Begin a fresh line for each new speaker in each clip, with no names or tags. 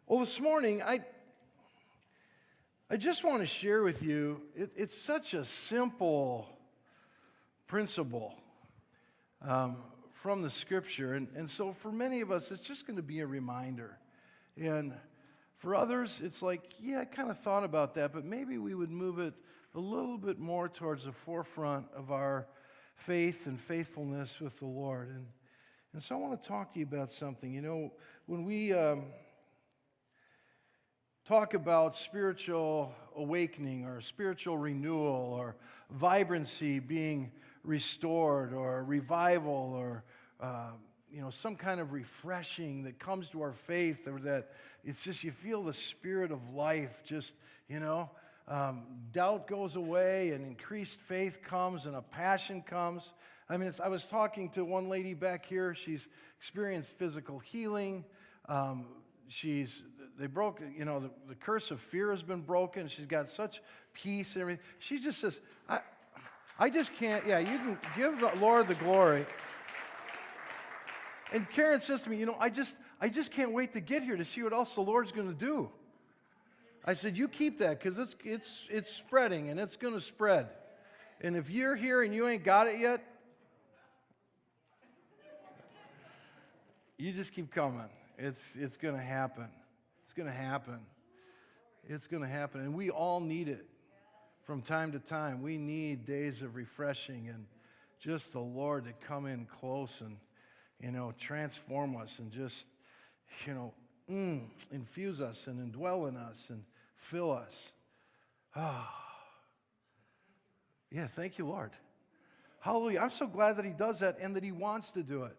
Well, this morning, I just want to share with you, it's such a simple principle from the Scripture. And so for many of us, it's just going to be a reminder. And for others, it's like, yeah, I kind of thought about that, but maybe we would move it a little bit more towards the forefront of our faith and faithfulness with the Lord. And so I want to talk to you about something. You know, when we talk about spiritual awakening or spiritual renewal or vibrancy being restored or revival or some kind of refreshing that comes to our faith, or that it's just you feel the spirit of life just, doubt goes away and increased faith comes and a passion comes. I mean, I was talking to one lady back here. She's experienced physical healing. They broke, the curse of fear has been broken. She's got such peace and everything. She just says, I just can't, you can give the Lord the glory. And Karen says to me, I just can't wait to get here to see what else the Lord's going to do. I said, you keep that, because it's spreading and it's going to spread. And if you're here and you ain't got it yet, you just keep coming. It's going to happen. It's going to happen. It's going to happen. And we all need it from time to time. We need days of refreshing and just the Lord to come in close and, transform us and just, infuse us and indwell in us and fill us. Yeah, thank you, Lord. Hallelujah. I'm so glad that He does that and that He wants to do it.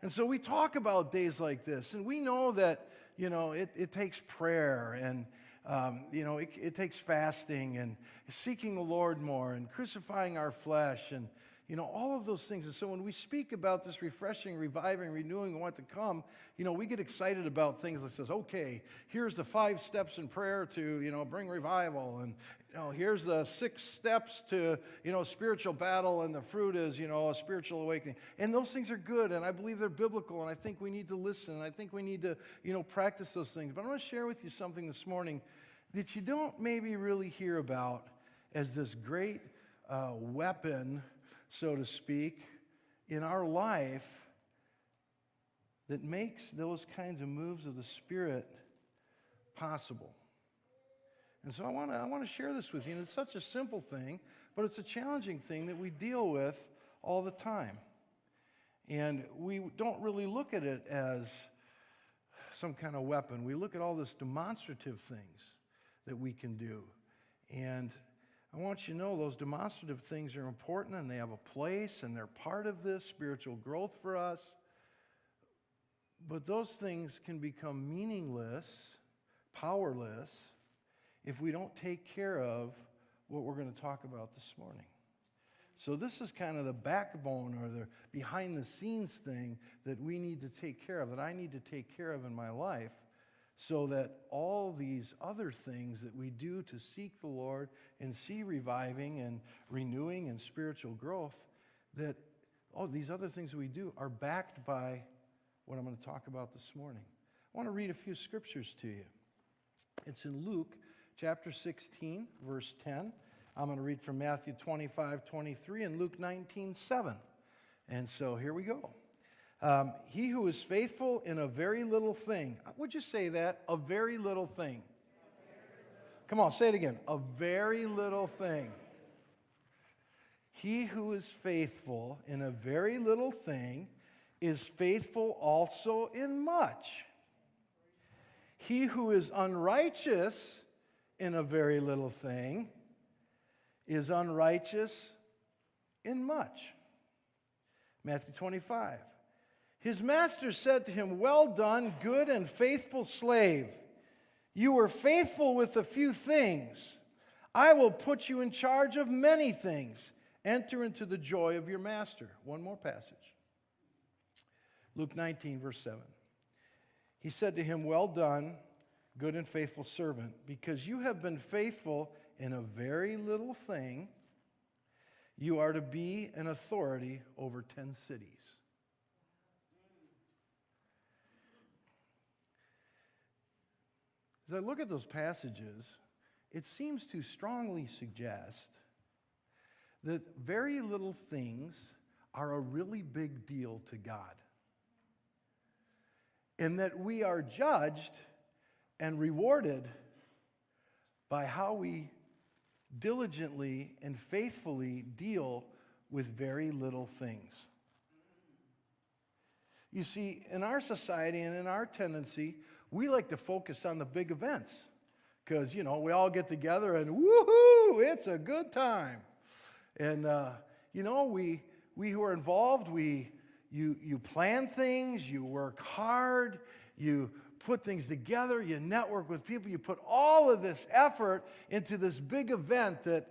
And so we talk about days like this, and we know that, it takes prayer and, it takes fasting and seeking the Lord more and crucifying our flesh and, all of those things. And so when we speak about this refreshing, reviving, renewing, and what to come, we get excited about things that says, okay, here's the 5 steps in prayer to, bring revival. And, here's the 6 steps to, spiritual battle, and the fruit is, a spiritual awakening. And those things are good, and I believe they're biblical, and I think we need to listen, and I think we need to, practice those things. But I want to share with you something this morning that you don't maybe really hear about as this great weapon, so to speak, in our life that makes those kinds of moves of the Spirit possible. And so I want to share this with you. And it's such a simple thing, but it's a challenging thing that we deal with all the time. And we don't really look at it as some kind of weapon. We look at all these demonstrative things that we can do. And I want you to know those demonstrative things are important, and they have a place, and they're part of this spiritual growth for us. But those things can become meaningless, powerless, if we don't take care of what we're going to talk about this morning. So this is kind of the backbone or the behind-the-scenes thing that we need to take care of, that I need to take care of in my life, so that all these other things that we do to seek the Lord and see reviving and renewing and spiritual growth, that all these other things we do are backed by what I'm going to talk about this morning. I want to read a few scriptures to you. It's in Luke chapter 16, verse 10. I'm going to read from Matthew 25:23 and Luke 19:7. And so here we go. He who is faithful in a very little thing. Would you say that? A very little thing. Come on, say it again. A very little thing. He who is faithful in a very little thing is faithful also in much. He who is unrighteous in a very little thing is unrighteous in much. Matthew 25. His master said to him, "Well done, good and faithful slave. You were faithful with a few things. I will put you in charge of many things. Enter into the joy of your master." One more passage. Luke 19, verse 7. He said to him, "Well done, good and faithful servant, because you have been faithful in a very little thing, you are to be an authority over 10 cities." As I look at those passages, it seems to strongly suggest that very little things are a really big deal to God. And that we are judged and rewarded by how we diligently and faithfully deal with very little things. You see, in our society and in our tendency, we like to focus on the big events because, we all get together and woohoo, it's a good time. And, we who are involved, you plan things, you work hard, you put things together, you network with people, you put all of this effort into this big event that,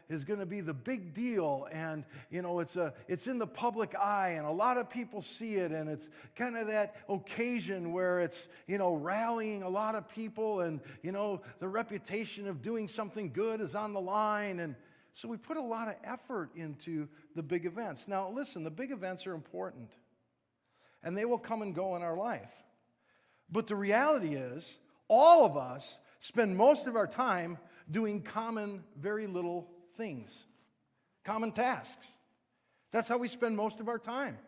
is going to be the big deal. And, it's in the public eye and a lot of people see it. And it's kind of that occasion where it's, rallying a lot of people and, the reputation of doing something good is on the line. And so we put a lot of effort into the big events. Now, listen, the big events are important and they will come and go in our life. But the reality is, all of us spend most of our time doing common, very little things, common tasks. That's how we spend most of our time.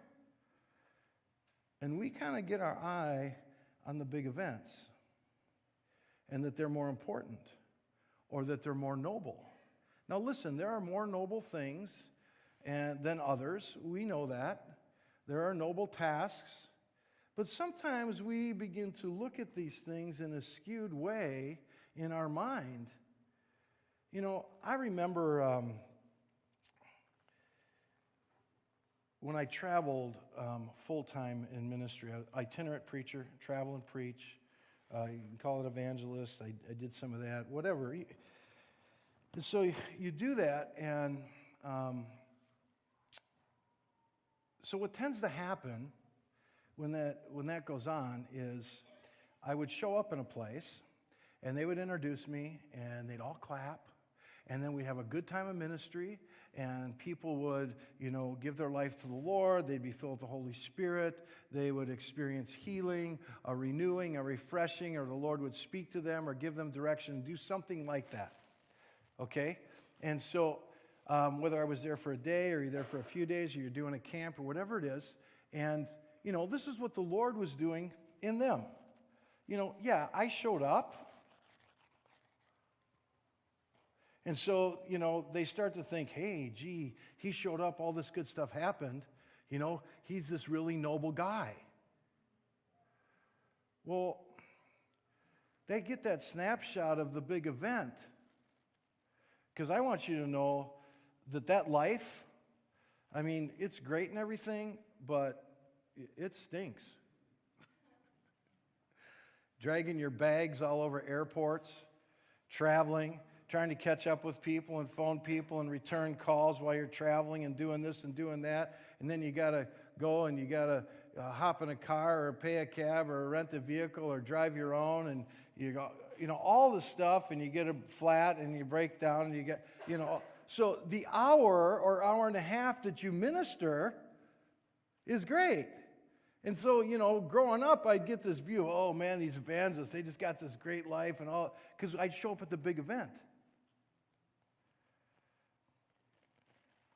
And we kind of get our eye on the big events and that they're more important or that they're more noble. Now listen, there are more noble things than others. We know that. There are noble tasks. But sometimes we begin to look at these things in a skewed way in our mind. I remember when I traveled full-time in ministry, itinerant preacher, travel and preach. You can call it evangelist. I did some of that, whatever. And so you do that, and so what tends to happen when that goes on is I would show up in a place and they would introduce me and they'd all clap and then we'd have a good time of ministry and people would, give their life to the Lord. They'd be filled with the Holy Spirit. They would experience healing, a renewing, a refreshing, or the Lord would speak to them or give them direction, do something like that. Okay? And so whether I was there for a day or you're there for a few days or you're doing a camp or whatever it is, and this is what the Lord was doing in them. I showed up. And so, they start to think, hey, gee, he showed up, all this good stuff happened. He's this really noble guy. Well, they get that snapshot of the big event. Because I want you to know that life, it's great and everything, but it stinks. Dragging your bags all over airports, traveling, trying to catch up with people and phone people and return calls while you're traveling and doing this and doing that. And then you got to go and you got to hop in a car or pay a cab or rent a vehicle or drive your own. And you go, all this stuff, and you get a flat and you break down and you get, So the hour or hour and a half that you minister is great. And so, growing up, I'd get this view, oh man, these evangelists, they just got this great life and all, because I'd show up at the big event.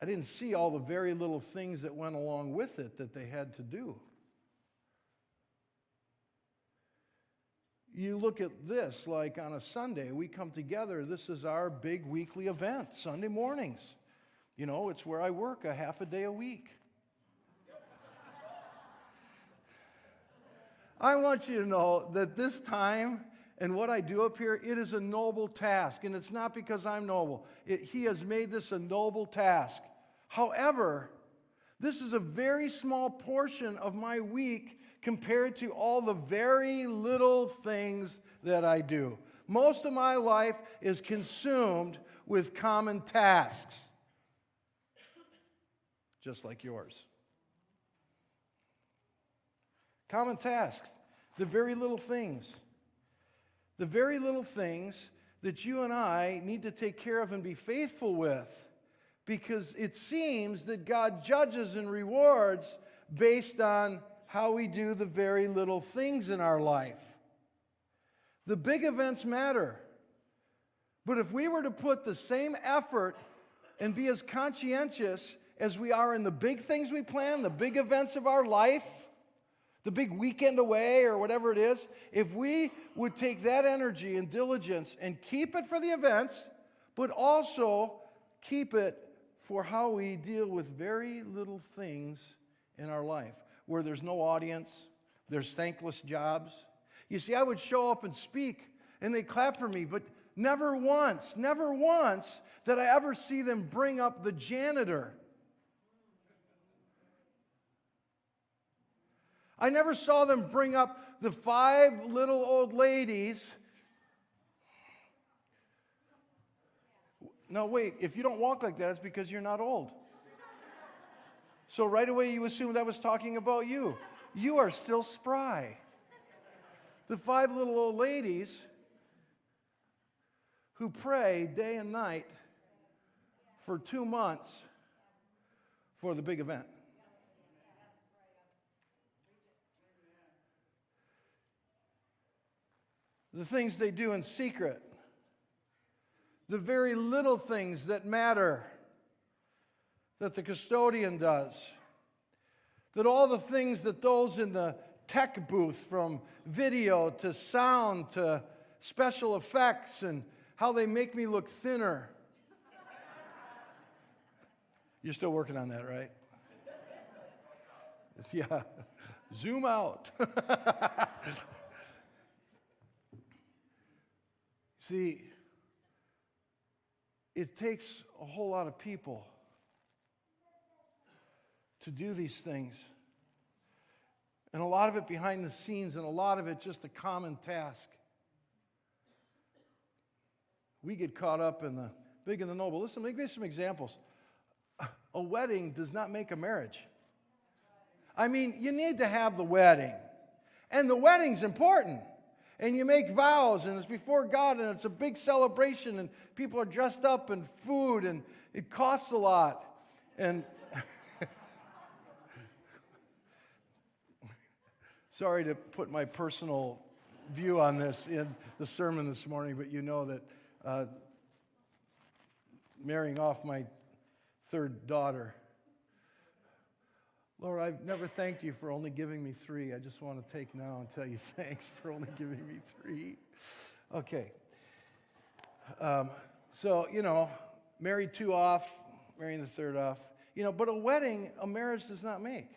I didn't see all the very little things that went along with it that they had to do. You look at this, like on a Sunday, we come together, this is our big weekly event, Sunday mornings. It's where I work a half a day a week. I want you to know that this time and what I do up here, it is a noble task. And it's not because I'm noble. He has made this a noble task. However, this is a very small portion of my week compared to all the very little things that I do. Most of my life is consumed with common tasks, just like yours. Common tasks, the very little things. The very little things that you and I need to take care of and be faithful with, because it seems that God judges and rewards based on how we do the very little things in our life. The big events matter. But if we were to put the same effort and be as conscientious as we are in the big things we plan, the big events of our life, the big weekend away or whatever it is, if we would take that energy and diligence and keep it for the events, but also keep it for how we deal with very little things in our life, where there's no audience, there's thankless jobs. You see, I would show up and speak, and they clap for me, but never once did I ever see them bring up the janitor. I never saw them bring up the 5 little old ladies. No, wait, if you don't walk like that, it's because you're not old. So right away you assumed I was talking about you. You are still spry. The 5 little old ladies who pray day and night for 2 months for the big event. The things they do in secret, the very little things that matter that the custodian does, that all the things that those in the tech booth, from video to sound to special effects, and how they make me look thinner. You're still working on that, right? Yeah. Zoom out. See, it takes a whole lot of people to do these things. And a lot of it behind the scenes, and a lot of it just a common task. We get caught up in the big and the noble. Listen, let me give you some examples. A wedding does not make a marriage. I mean, you need to have the wedding. And the wedding's important. And you make vows, and it's before God, and it's a big celebration, and people are dressed up, and food, and it costs a lot. And sorry to put my personal view on this in the sermon this morning, but you know that marrying off my 3rd daughter, Lord, I've never thanked you for only giving me 3. I just want to take now and tell you thanks for only giving me 3. Okay. So, married 2 off, marrying the 3rd off. But a wedding, a marriage does not make.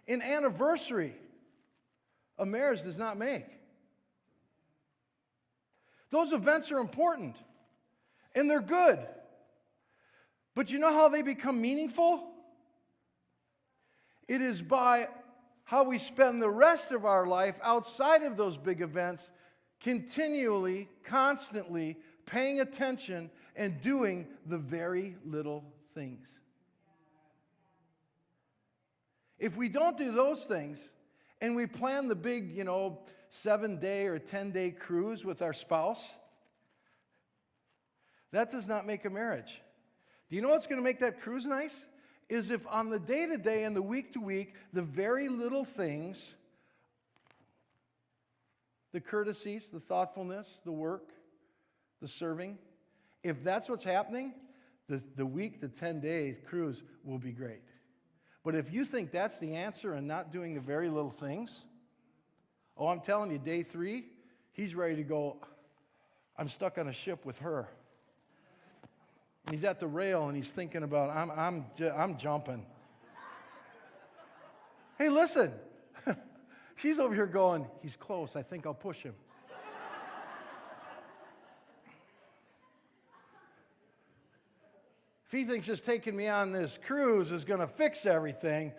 An anniversary, a marriage does not make. Those events are important, and they're good. But you know how they become meaningful? It is by how we spend the rest of our life outside of those big events, continually, constantly paying attention and doing the very little things. If we don't do those things, and we plan the big, 7-day or 10-day cruise with our spouse, that does not make a marriage. Do you know what's going to make that cruise nice? Is if on the day-to-day and the week-to-week, the very little things, the courtesies, the thoughtfulness, the work, the serving, if that's what's happening, the week, the 10 days cruise will be great. But if you think that's the answer and not doing the very little things, I'm telling you, day 3, he's ready to go, I'm stuck on a ship with her. He's at the rail and he's thinking about, I'm jumping. Hey, listen. She's over here going, he's close. I think I'll push him. If he thinks just taking me on this cruise is going to fix everything,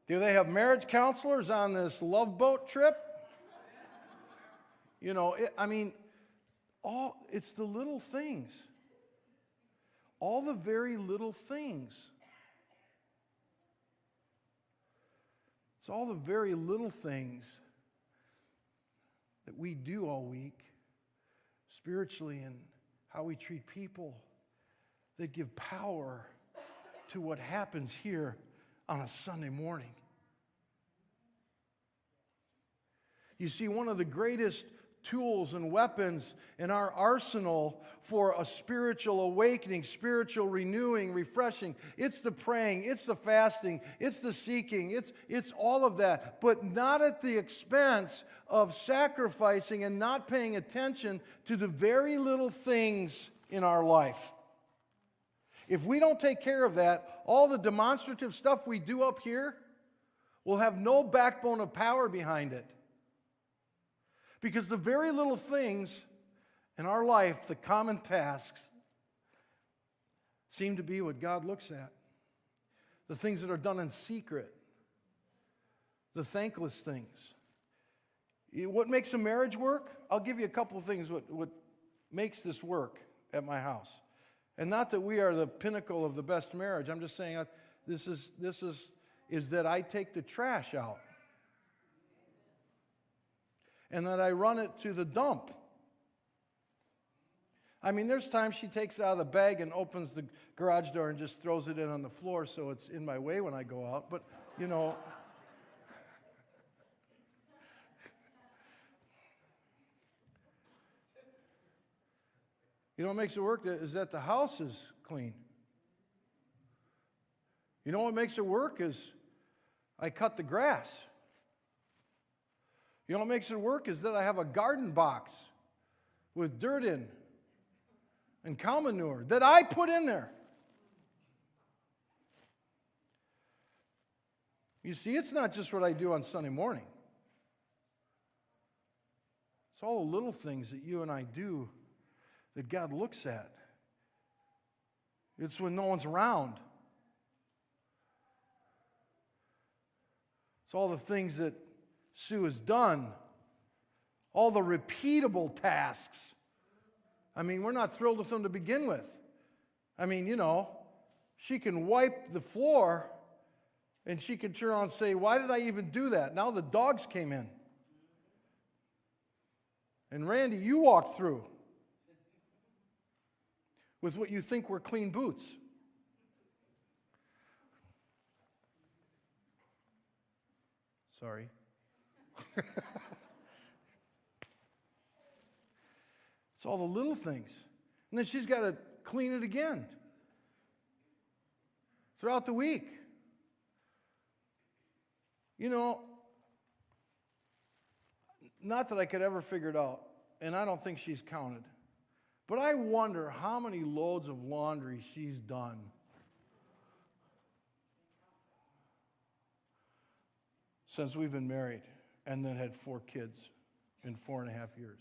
Do they have marriage counselors on this love boat trip? It's the little things. All the very little things. It's all the very little things that we do all week, spiritually, and how we treat people, that give power to what happens here on a Sunday morning. You see, one of the greatest tools and weapons in our arsenal for a spiritual awakening, spiritual renewing, refreshing, it's the praying, it's the fasting, it's the seeking, it's all of that, but not at the expense of sacrificing and not paying attention to the very little things in our life. If we don't take care of that, all the demonstrative stuff we do up here will have no backbone of power behind it. Because the very little things in our life, the common tasks, seem to be what God looks at. The things that are done in secret. The thankless things. What makes a marriage work? I'll give you a couple of things what makes this work at my house. And not that we are the pinnacle of the best marriage. I'm just saying this is that I take the trash out. And that I run it to the dump. I mean, there's times she takes it out of the bag and opens the garage door and just throws it in on the floor so it's in my way when I go out. But, you know, what makes it work is that the house is clean. You know what makes it work is I cut the grass. You know what makes it work is that I have a garden box with dirt in and cow manure that I put in there. You see, it's not just what I do on Sunday morning. It's all the little things that you and I do that God looks at. It's when no one's around. It's all the things that Sue has done, all the repeatable tasks. I mean, we're not thrilled with them to begin with. I mean, you know, she can wipe the floor and she can turn around and say, why did I even do that? Now the dogs came in. And Randy, you walked through with what you think were clean boots. Sorry. It's all the little things. And then she's got to clean it again throughout the week. You know, not that I could ever figure it out, and I don't think she's counted, but I wonder how many loads of laundry she's done. Since we've been married and then had 4 kids in 4.5 years.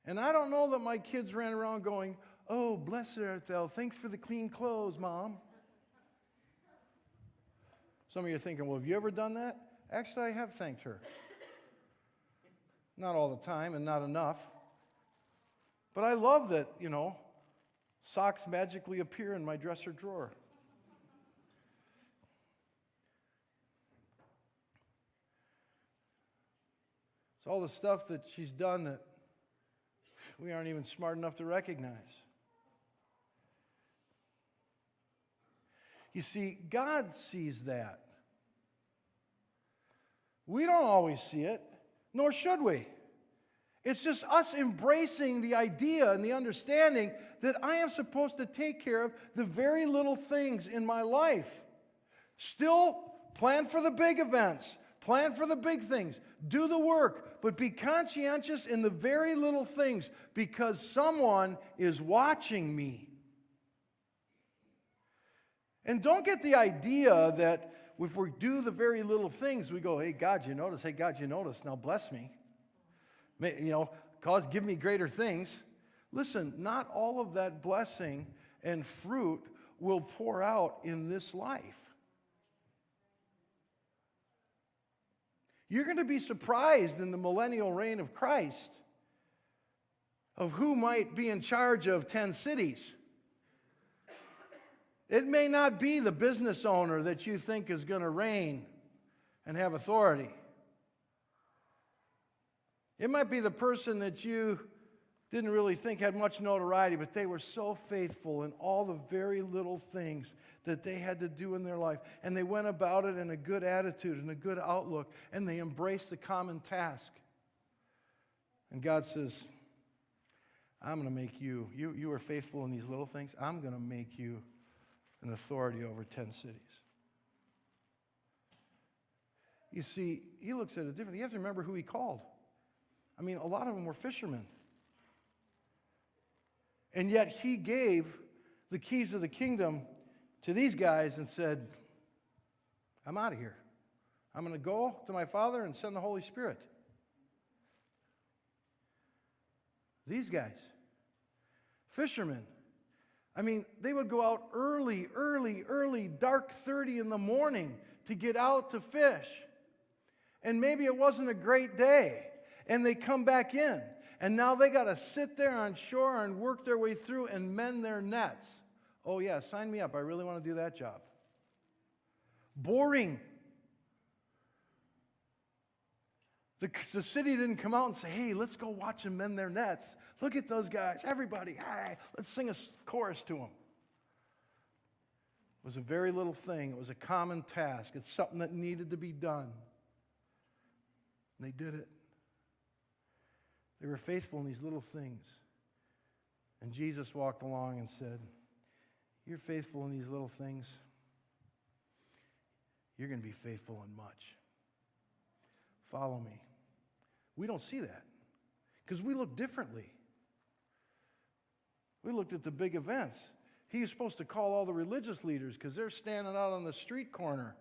And I don't know that my kids ran around going, oh, bless her, Ethel, thanks for the clean clothes, Mom. Some of you are thinking, well, have you ever done that? Actually, I have thanked her. Not all the time and not enough. But I love that, you know, socks magically appear in my dresser drawer. It's all the stuff that she's done that we aren't even smart enough to recognize. You see, God sees that. We don't always see it, nor should we. It's just us embracing the idea and the understanding that I am supposed to take care of the very little things in my life. Still, plan for the big events. Plan for the big things. Do the work. But be conscientious in the very little things because someone is watching me. And don't get the idea that if we do the very little things, we go, hey, God, you notice? Hey, God, you notice? Now bless me. You know, give me greater things. Listen, not all of that blessing and fruit will pour out in this life. You're going to be surprised in the millennial reign of Christ of who might be in charge of 10 cities. It may not be the business owner that you think is going to reign and have authority. It might be the person that you didn't really think had much notoriety, but they were so faithful in all the very little things that they had to do in their life. And they went about it in a good attitude and a good outlook, and they embraced the common task. And God says, I'm going to make you are faithful in these little things, I'm going to make you an authority over 10 cities. You see, he looks at it differently. You have to remember who he called. I mean, a lot of them were fishermen. And yet he gave the keys of the kingdom to these guys and said, I'm out of here. I'm going to go to my Father and send the Holy Spirit. These guys, fishermen. I mean, they would go out early, dark 30 in the morning to get out to fish. And maybe it wasn't a great day. And they come back in. And now they got to sit there on shore and work their way through and mend their nets. Oh yeah, sign me up. I really want to do that job. Boring. The city didn't come out and say, hey, let's go watch them mend their nets. Look at those guys. Everybody, hey, let's sing a chorus to them. It was a very little thing. It was a common task. It's something that needed to be done. And they did it. They were faithful in these little things. And Jesus walked along and said, you're faithful in these little things. You're going to be faithful in much. Follow me. We don't see that because we look differently. We looked at the big events. He was supposed to call all the religious leaders because they're standing out on the street corner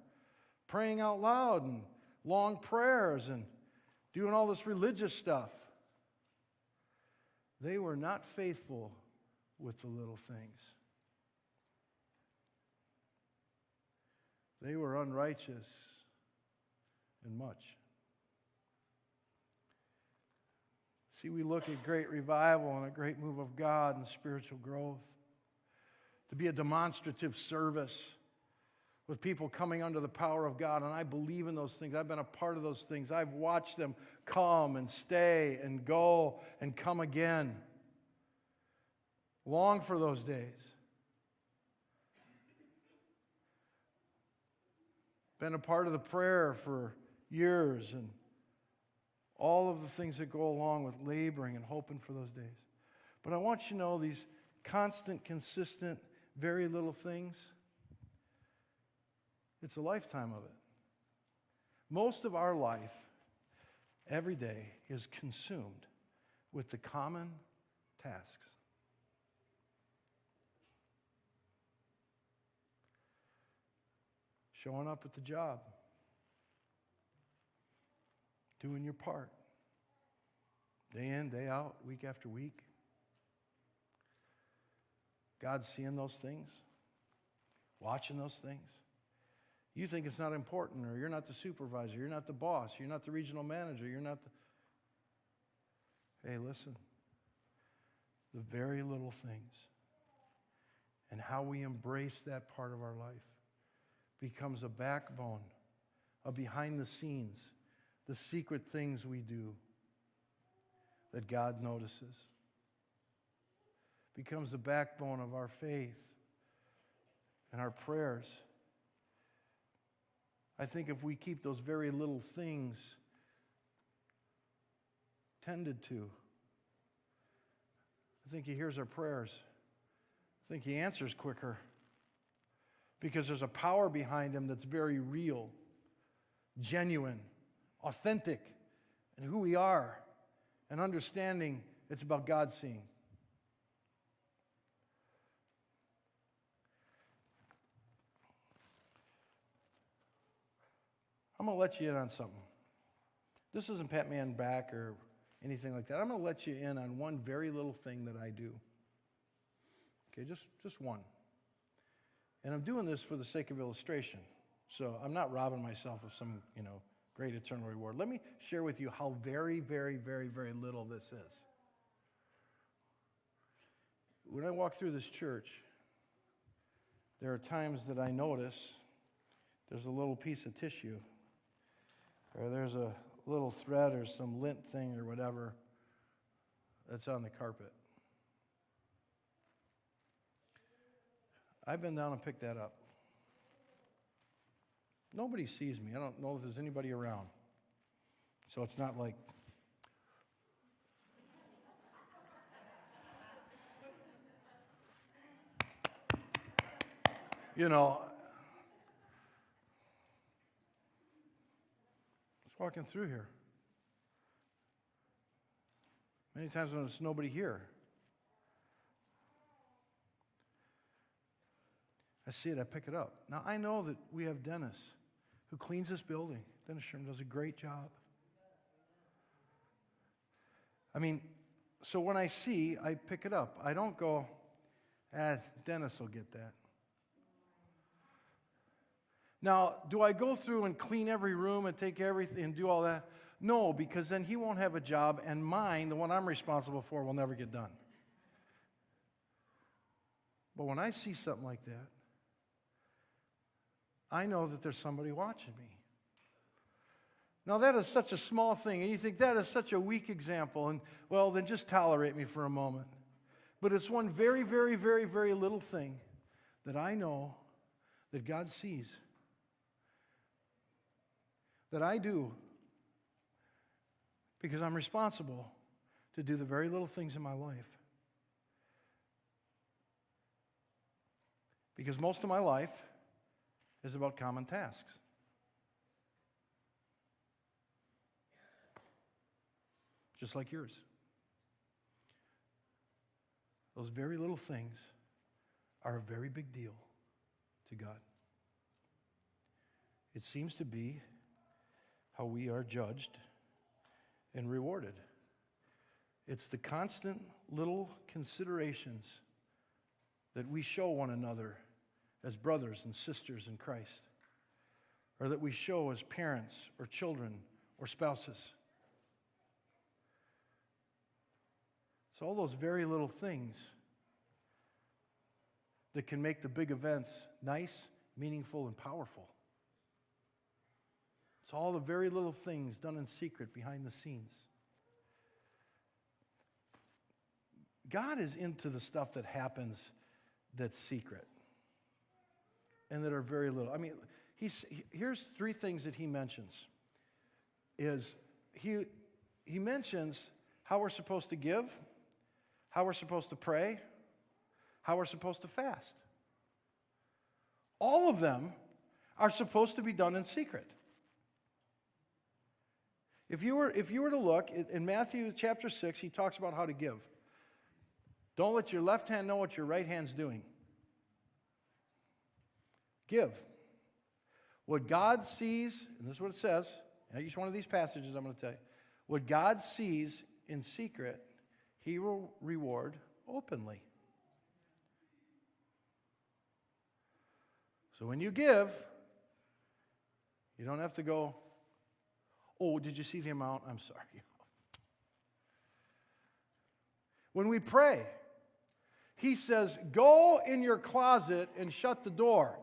praying out loud and long prayers and doing all this religious stuff. They were not faithful with the little things. They were unrighteous in much. See, we look at great revival and a great move of God and spiritual growth. To be a demonstrative service with people coming under the power of God. And I believe in those things. I've been a part of those things. I've watched them come and stay and go and come again. Long for those days. Been a part of the prayer for years and all of the things that go along with laboring and hoping for those days. But I want you to know these constant, consistent, very little things, it's a lifetime of it. Most of our life, every day, is consumed with the common tasks. Showing up at the job. Doing your part. Day in, day out, week after week. God's seeing those things. Watching those things. You think it's not important, or you're not the supervisor, you're not the boss, you're not the regional manager, you're not the... Hey, listen. The very little things and how we embrace that part of our life becomes a backbone, a behind the scenes, the secret things we do that God notices. Becomes the backbone of our faith and our prayers. I think if we keep those very little things tended to, I think He hears our prayers. I think He answers quicker because there's a power behind Him that's very real, genuine, authentic, and who we are, and understanding it's about God seeing. I'm going to let you in on something. This isn't pat me on the back or anything like that. I'm going to let you in on one very little thing that I do. Okay, just one. And I'm doing this for the sake of illustration. So I'm not robbing myself of some, great eternal reward. Let me share with you how very, very, very, very little this is. When I walk through this church, there are times that I notice there's a little piece of tissue, or there's a little thread or some lint thing or whatever that's on the carpet. I've been down and picked that up. Nobody sees me. I don't know if there's anybody around. So it's not like, you know, just walking through here. Many times when there's nobody here, I see it, I pick it up. Now, I know that we have Dennis, who cleans this building. Dennis Sherman does a great job. I mean, so when I see, I pick it up. I don't go, Dennis will get that. Now, do I go through and clean every room and take everything and do all that? No, because then he won't have a job, and mine, the one I'm responsible for, will never get done. But when I see something like that, I know that there's somebody watching me. Now, that is such a small thing, and you think that is such a weak example, and, well, then just tolerate me for a moment. But it's one very, very, very, very little thing that I know that God sees, that I do, because I'm responsible to do the very little things in my life. Because most of my life is about common tasks. Just like yours. Those very little things are a very big deal to God. It seems to be how we are judged and rewarded. It's the constant little considerations that we show one another as brothers and sisters in Christ, or that we show as parents or children or spouses. So all those very little things that can make the big events nice, meaningful, and powerful. It's all the very little things done in secret behind the scenes. God is into the stuff that happens that's secret and that are very little. I mean, here's three things that he mentions. He mentions how we're supposed to give, how we're supposed to pray, how we're supposed to fast. All of them are supposed to be done in secret. If you were to look in Matthew chapter 6, he talks about how to give. Don't let your left hand know what your right hand's doing. Give. What God sees, and this is what it says, in each one of these passages I'm going to tell you, what God sees in secret, he will reward openly. So when you give, you don't have to go, oh, did you see the amount? I'm sorry. When we pray, he says, go in your closet and shut the door.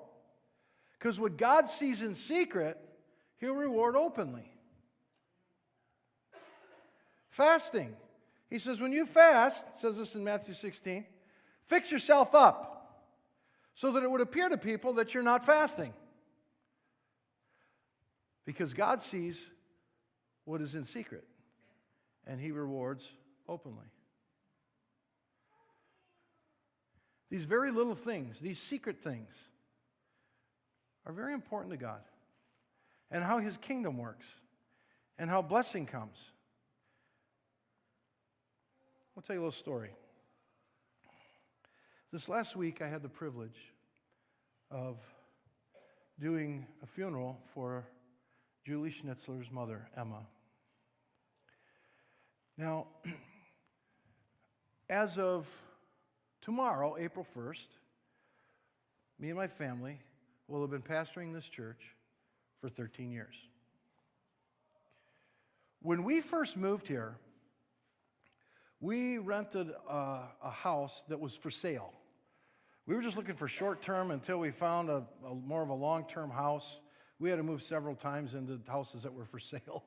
Because what God sees in secret, he'll reward openly. Fasting. He says, when you fast, it says this in Matthew 16, fix yourself up so that it would appear to people that you're not fasting. Because God sees what is in secret, and he rewards openly. These very little things, these secret things, are very important to God, and how his kingdom works, and how blessing comes. I'll tell you a little story. This last week, I had the privilege of doing a funeral for Julie Schnitzler's mother, Emma. Now, as of tomorrow, April 1st, me and my family will have been pastoring this church for 13 years. When we first moved here, we rented a house that was for sale. We were just looking for short-term until we found a more of a long-term house. We had to move several times into houses that were for sale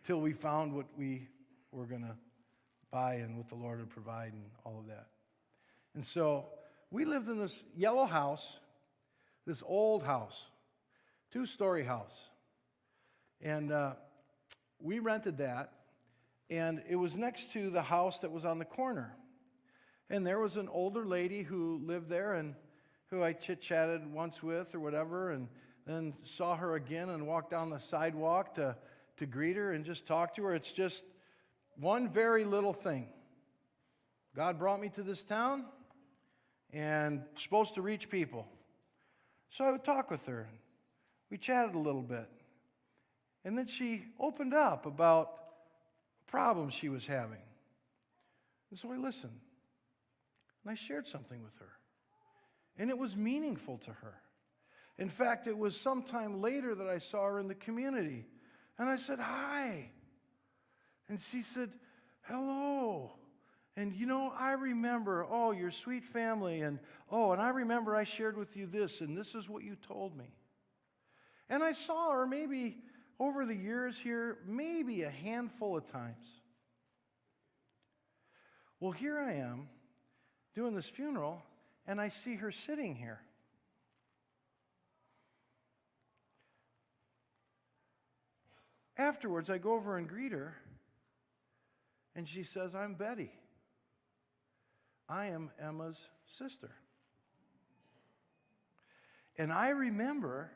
till we found what we were going to by and what the Lord would provide and all of that. And so we lived in this yellow house, this old house, 2-story house. And we rented that, and it was next to the house that was on the corner. And there was an older lady who lived there and who I chit-chatted once with or whatever, and then saw her again and walked down the sidewalk to greet her and just talk to her. It's just one very little thing. God brought me to this town and supposed to reach people. So I would talk with her. We chatted a little bit. And then she opened up about problems she was having. And so I listened. And I shared something with her. And it was meaningful to her. In fact, it was sometime later that I saw her in the community. And I said, "Hi." And she said, "Hello. And I remember, your sweet family. And I remember I shared with you this, and this is what you told me." And I saw her maybe over the years here, maybe a handful of times. Well, here I am doing this funeral, and I see her sitting here. Afterwards, I go over and greet her, and she says, "I'm Betty. I am Emma's sister." And I remember,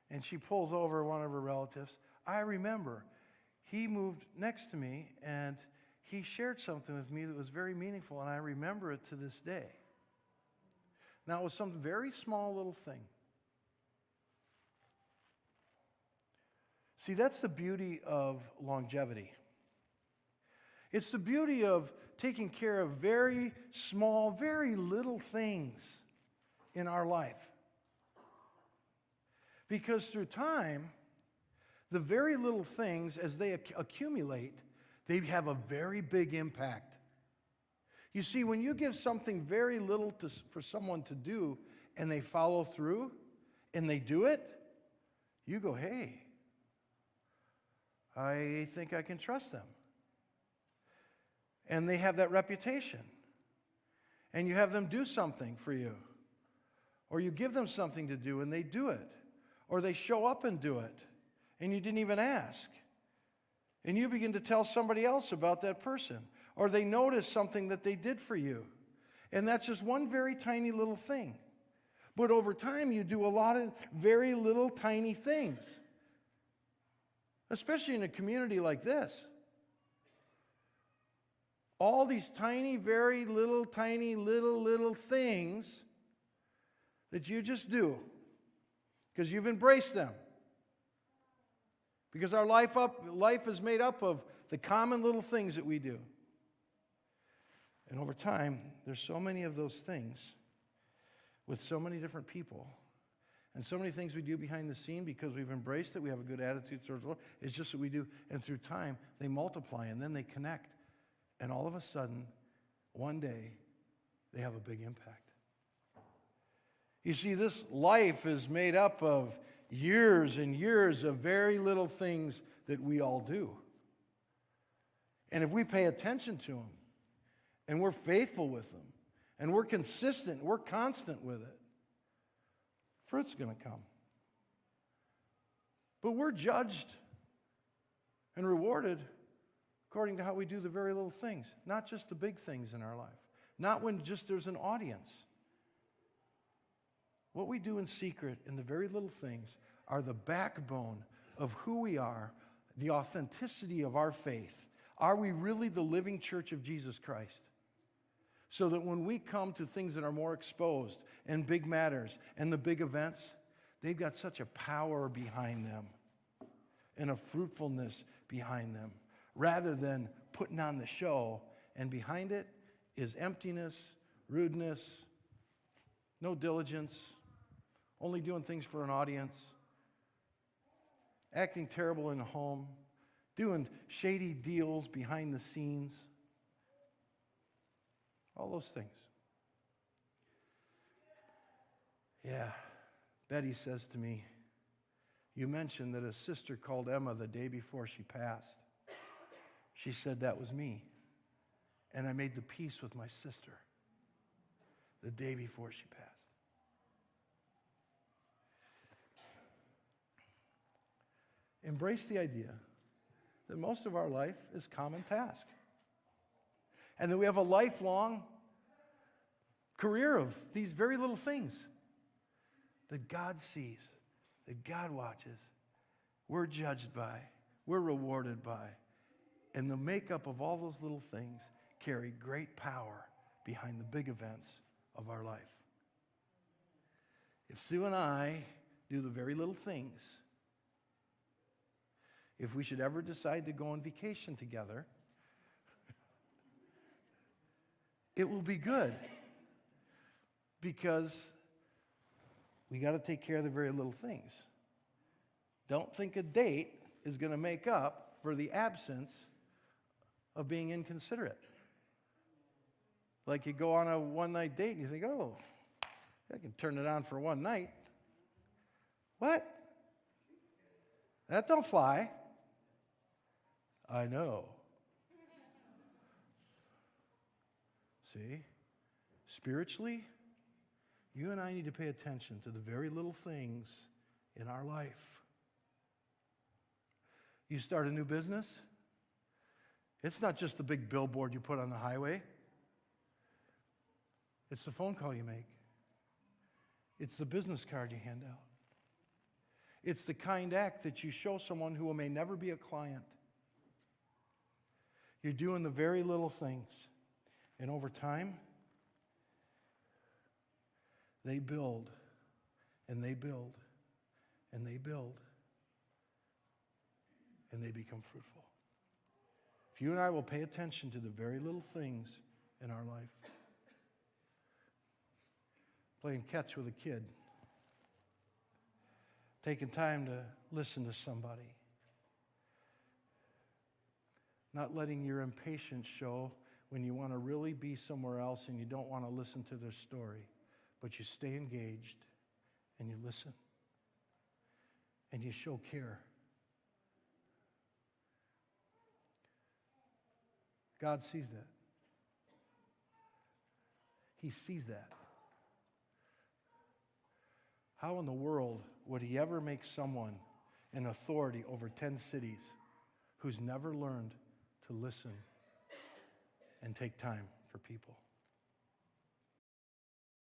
and she pulls over one of her relatives, I remember he moved next to me, and he shared something with me that was very meaningful, and I remember it to this day. Now, it was some very small little thing. See, that's the beauty of longevity. It's the beauty of taking care of very small, very little things in our life. Because through time, the very little things, as they accumulate, they have a very big impact. You see, when you give something very little for someone to do, and they follow through, and they do it, you go, "Hey, I think I can trust them." And they have that reputation. And you have them do something for you. Or you give them something to do, and they do it. Or they show up and do it, and you didn't even ask. And you begin to tell somebody else about that person. Or they notice something that they did for you. And that's just one very tiny little thing. But over time, you do a lot of very little tiny things. Especially in a community like this. All these tiny, very little, tiny, little things that you just do because you've embraced them. Because our life is made up of the common little things that we do. And over time, there's so many of those things with so many different people. And so many things we do behind the scene because we've embraced it, we have a good attitude towards the Lord. It's just what we do. And through time, they multiply and then they connect. And all of a sudden, one day, they have a big impact. You see, this life is made up of years and years of very little things that we all do. And if we pay attention to them, and we're faithful with them, and we're consistent, we're constant with it, fruit's going to come. But we're judged and rewarded according to how we do the very little things, not just the big things in our life, not when just there's an audience. What we do in secret in the very little things are the backbone of who we are, the authenticity of our faith. Are we really the living church of Jesus Christ? So that when we come to things that are more exposed and big matters and the big events, they've got such a power behind them and a fruitfulness behind them, rather than putting on the show, and behind it is emptiness, rudeness, no diligence, only doing things for an audience, acting terrible in the home, doing shady deals behind the scenes. All those things. Yeah, Betty says to me, "You mentioned that a sister called Emma the day before she passed." She said, "That was me." and I made the peace with my sister the day before she passed. Embrace the idea that most of our life is common task, and that we have a lifelong career of these very little things that God sees, that God watches, we're judged by, we're rewarded by. And the makeup of all those little things carry great power behind the big events of our life. If Sue and I do the very little things, if we should ever decide to go on vacation together, it will be good, because we got to take care of the very little things. Don't think a date is going to make up for the absence of being inconsiderate. Like you go on a one-night date and you think, oh, I can turn it on for one night. What? That don't fly. I know. See? Spiritually, you and I need to pay attention to the very little things in our life. You start a new business, it's not just the big billboard you put on the highway. It's the phone call you make. It's the business card you hand out. It's the kind act that you show someone who may never be a client. You're doing the very little things. And over time, they build, and they build, and they build, and they become fruitful. If you and I will pay attention to the very little things in our life, playing catch with a kid, taking time to listen to somebody, not letting your impatience show when you want to really be somewhere else and you don't want to listen to their story, but you stay engaged and you listen and you show care. God sees that. He sees that. How in the world would he ever make someone an authority over 10 cities who's never learned to listen and take time for people?